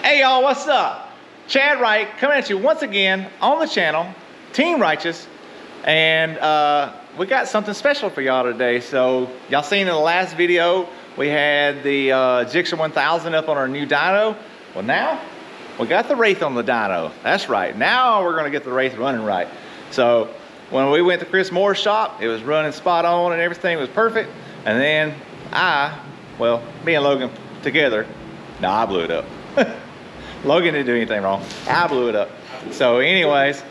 Hey y'all, what's up? Chad Wright coming at you once again on the channel, Team Righteous, and we got something special for y'all today. So y'all seen in the last video, we had the Gixxer 1000 up on our new dyno. Well now, we got the Wraith on the dyno. That's right, now we're gonna get the Wraith running right. So when we went to Chris Moore's shop, it was running spot on and everything was perfect. And then me and Logan together, I blew it up. Logan didn't do anything wrong. I blew it up. So anyways,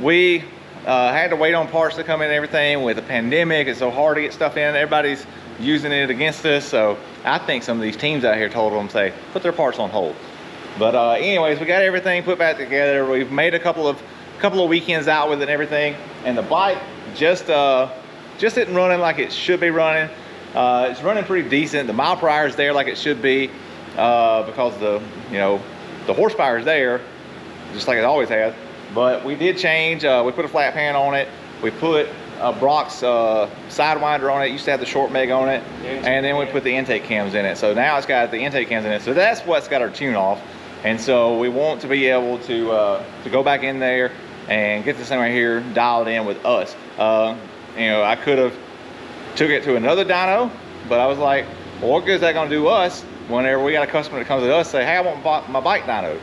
we had to wait on parts to come in and everything. With the pandemic, it's so hard to get stuff in. Everybody's using it against us. So I think some of these teams out here told them, say, put their parts on hold. But anyways, we got everything put back together. We've made a couple of weekends out with it and everything. And the bike just isn't running like it should be running. It's running pretty decent. The mile per hour is there like it should be. Because the horsepower is there, just like it always has. But we did change. We put a flat pan on it. We put a Brock's Sidewinder on it. It used to have the short meg on it, and then we put the intake cams in it. So now it's got the intake cams in it. So that's what's got our tune off. And so we want to be able to go back in there and get this thing right here dialed in with us. I could have took it to another dyno, but I was like, well, what good is that going to do us whenever we got a customer that comes to us and say, hey, I want my bike dyno?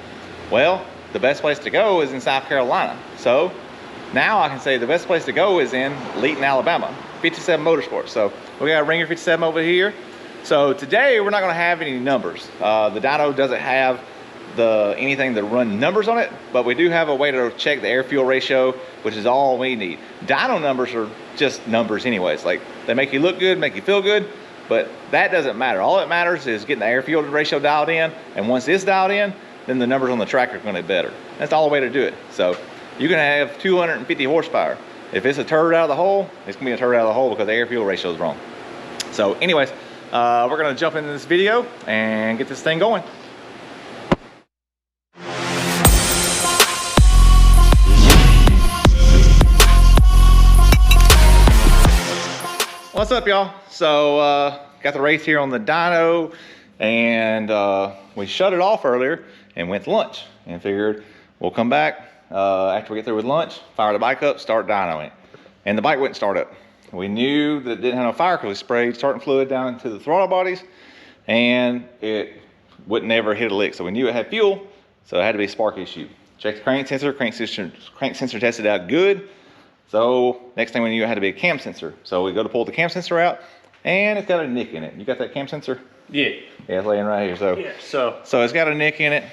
Well, the best place to go is in South Carolina. So now I can say the best place to go is in Leeton, Alabama, 57 Motorsports. So we got a Ringer 57 over here. So today we're not going to have any numbers. The dyno doesn't have anything to run numbers on it, but we do have a way to check the air fuel ratio, which is all we need. Dyno numbers are just numbers anyways. Like, they make you look good, make you feel good, but that doesn't matter. All that matters is getting the air fuel ratio dialed in, and once it's dialed in, then the numbers on the track are going to be better. That's the only way to do it. So you're going to have 250 horsepower. If it's a turd out of the hole, it's going to be a turd out of the hole because the air fuel ratio is wrong. So anyways, we're going to jump into this video and get this thing going. What's up, y'all? So got the Wraith here on the dyno, and we shut it off earlier and went to lunch and figured we'll come back after we get through with lunch, fire the bike up, start dynoing it. And the bike wouldn't start up. We knew that it didn't have no fire because we sprayed starting fluid down into the throttle bodies, and it wouldn't ever hit a lick. So we knew it had fuel, so it had to be a spark issue. Checked the crank sensor tested out good. So next thing we knew, it had to be a cam sensor. So we go to pull the cam sensor out, and it's got a nick in it. You got that cam sensor? Yeah. Yeah, it's laying right here. So yeah, so it's got a nick in it.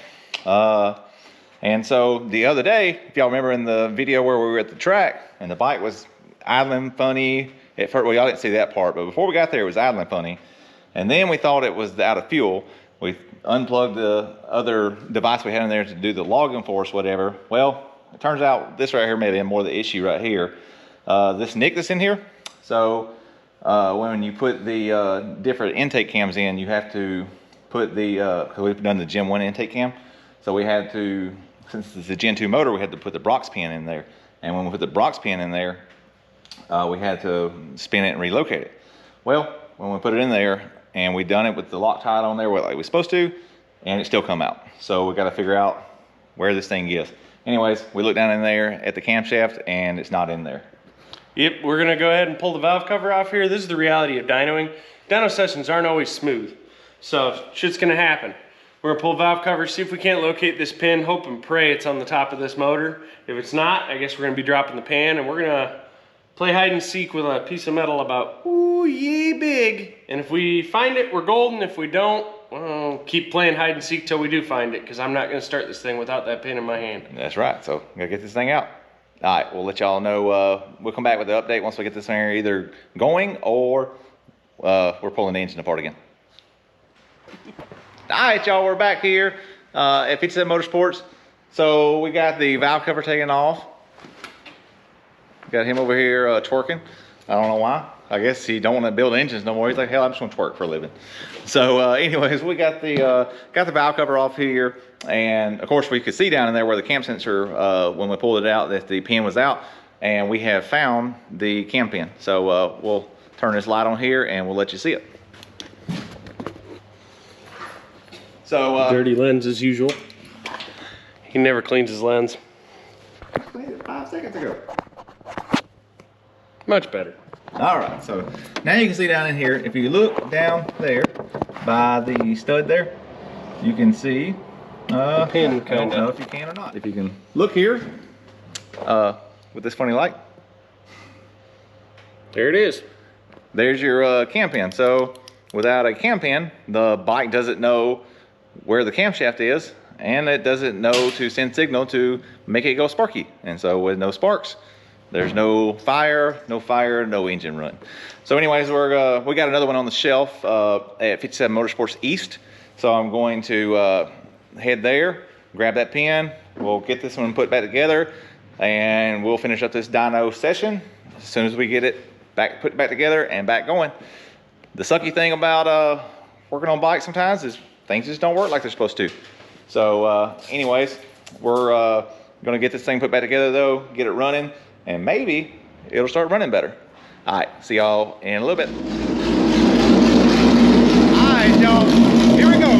And so the other day, if y'all remember in the video where we were at the track and the bike was idling funny at first, well, y'all didn't see that part, but before we got there, it was idling funny. And then we thought it was out of fuel. We unplugged the other device we had in there to do the logging for us, whatever. Well, it turns out this right here may have been more the issue right here. This nick that's in here. So when you put the different intake cams in, you have to put because we've done the Gen 1 intake cam. So we had to, since it's a Gen 2 motor, we had to put the Brock's pin in there. And when we put the Brock's pin in there, we had to spin it and relocate it. Well, when we put it in there and we done it with the Loctite on there like we're supposed to, and it still come out. So we got to figure out where this thing is. Anyways, we look down in there at the camshaft and it's not in there. Yep, we're gonna go ahead and pull the valve cover off here. This is the reality of dynoing. Dyno sessions aren't always smooth, so shit's gonna happen. We're gonna pull the valve cover, see if we can't locate this pin, hope and pray it's on the top of this motor. If it's not, I guess we're gonna be dropping the pan, and we're gonna play hide and seek with a piece of metal about ooh yee big. And if we find it, we're golden. If we don't, well, keep playing hide and seek till we do find it, because I'm not gonna start this thing without that pin in my hand. That's right, so gotta get this thing out. All right, we'll let y'all know. We'll come back with the update once we get this thing either going or we're pulling the engine apart again. All right, y'all, we're back here at 57 Motorsports. So we got the valve cover taken off. Got him over here twerking. I don't know why. I guess he don't want to build engines no more. He's like, hell, I'm just gonna twerk for a living. So anyways, we got the valve cover off here, and of course we could see down in there where the cam sensor, when we pulled it out, that the pin was out, and we have found the cam pin. So we'll turn this light on here and we'll let you see it. So dirty lens as usual. He never cleans his lens. cleaned it 5 seconds ago. Much better. All right, so now you can see down in here, if you look down there by the stud there, you can see the pin, I don't kind know of. if you can or not. If you can look here with this funny light, There it is. there's your cam pin. So without a cam pin, the bike doesn't know where the camshaft is, and it doesn't know to send signal to make it go sparky. And so with no sparks, there's no fire, no engine run. So anyways, we got another one on the shelf at 57 Motorsports East. So I'm going to head there, grab that pin. We'll get this one put back together, and we'll finish up this dyno session as soon as we get it put back together and back going. The sucky thing about working on bikes sometimes is things just don't work like they're supposed to. So anyways, we're gonna get this thing put back together though, get it running, and maybe it'll start running better. All right, see y'all in a little bit. All right, y'all, here we go.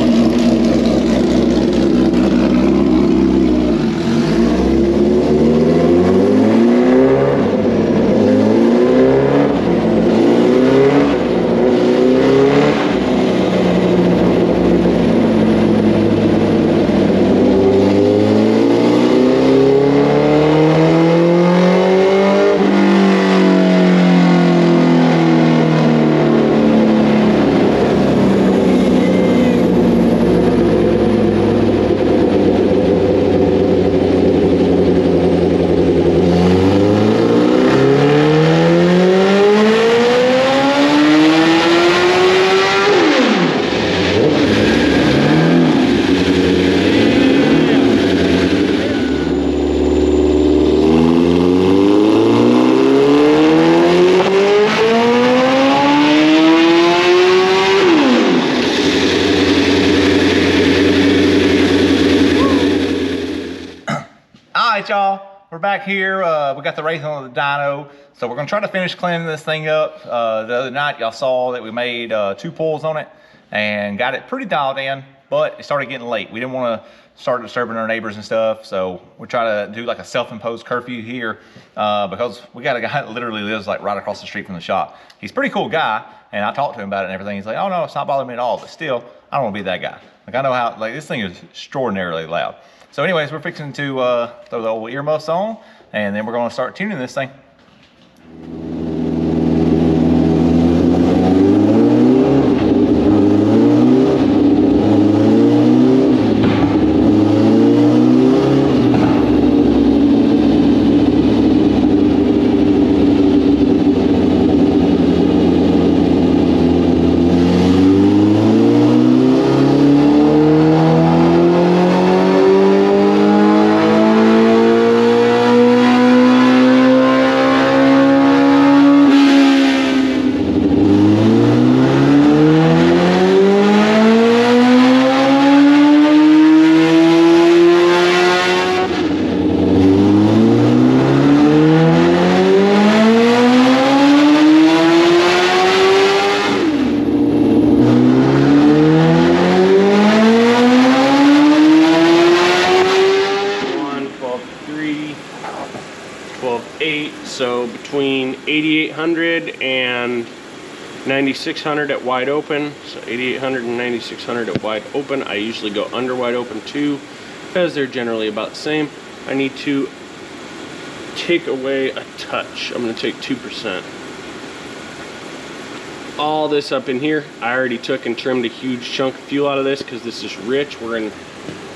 Y'all, we're back here. We got the Wraith on the dyno, so we're gonna try to finish cleaning this thing up. The other night y'all saw that we made 2 pulls on it and got it pretty dialed in, but it started getting late. We didn't want to start disturbing our neighbors and stuff, so we're trying to do like a self-imposed curfew here because we got a guy that literally lives like right across the street from the shop. He's a pretty cool guy, and I talked to him about it and everything. He's like, oh no, it's not bothering me at all, but still, I don't want to be that guy. Like, I know how, like, this thing is extraordinarily loud. So anyways, we're fixing to throw the old earmuffs on, and then we're going to start tuning this thing. So between 8800 and 9600 at wide open. So 8800 and 9600 at wide open. I usually go under wide open too, because they're generally about the same. I need to take away a touch. I'm going to take 2%. All this up in here, I already took and trimmed a huge chunk of fuel out of this because this is rich. We're in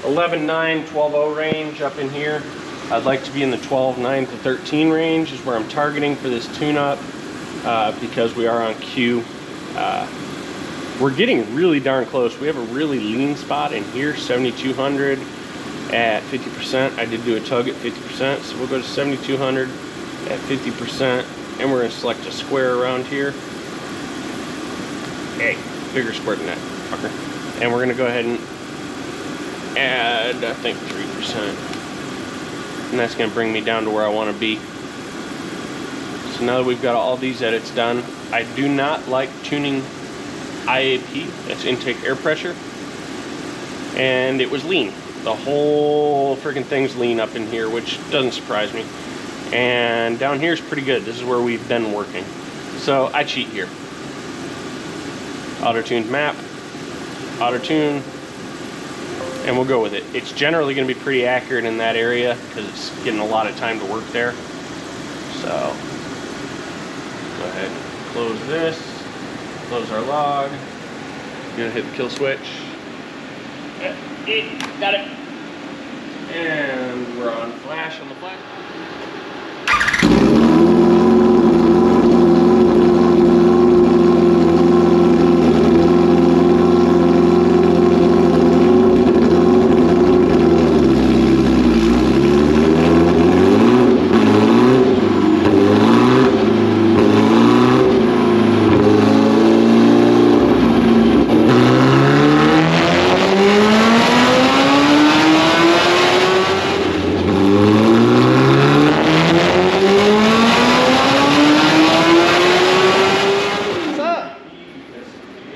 11.9, 12.0 range up in here. I'd like to be in the 12.9 to 13 range is where I'm targeting for this tune-up because we are on cue. We're getting really darn close. We have a really lean spot in here, 7,200 at 50%. I did do a tug at 50%, so we'll go to 7,200 at 50%, and we're going to select a square around here. Hey, bigger square than that, fucker. And we're going to go ahead and add, I think, 3%. And that's going to bring me down to where I want to be. So now that we've got all these edits done, I do not like tuning IAP, that's intake air pressure. and it was lean. The whole freaking thing's lean up in here, which doesn't surprise me. And down here is pretty good. This is where we've been working. So I cheat here. Auto-tuned map, auto-tune, and we'll go with it. It's generally going to be pretty accurate in that area because it's getting a lot of time to work there. So go ahead and close this, close our log. Gonna hit the kill switch. Got it. And we're on flash on the flash.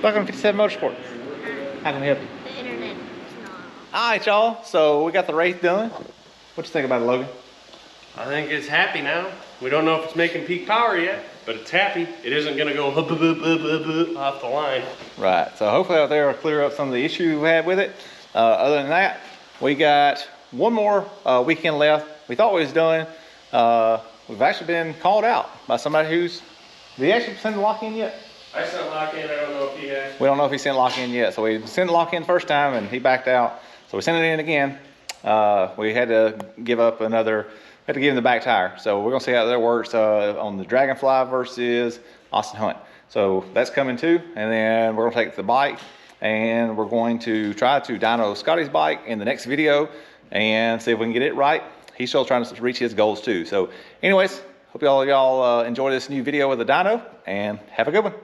Logan 57 Motorsport. How can we help you? The internet is not. Alright, y'all. So we got the Wraith done. What you think about it, Logan? I think it's happy now. We don't know if it's making peak power yet, but it's happy. It isn't gonna go off the line. Right. So hopefully out there will clear up some of the issues we had with it. Other than that, we got one more weekend left. We thought we was done. We've actually been called out by somebody who's... Did he actually send the lock in yet? I sent lock in. I don't know if he has. We don't know if he sent lock in yet. So we sent lock in first time and he backed out. So we sent it in again. We had to give up another, had to give him the back tire. So we're gonna see how that works on the Dragonfly versus Austin Hunt. So that's coming too. And then we're gonna take the bike and we're going to try to dyno Scotty's bike in the next video and see if we can get it right. He's still trying to reach his goals too. So anyways, hope y'all enjoy this new video with the dyno and have a good one.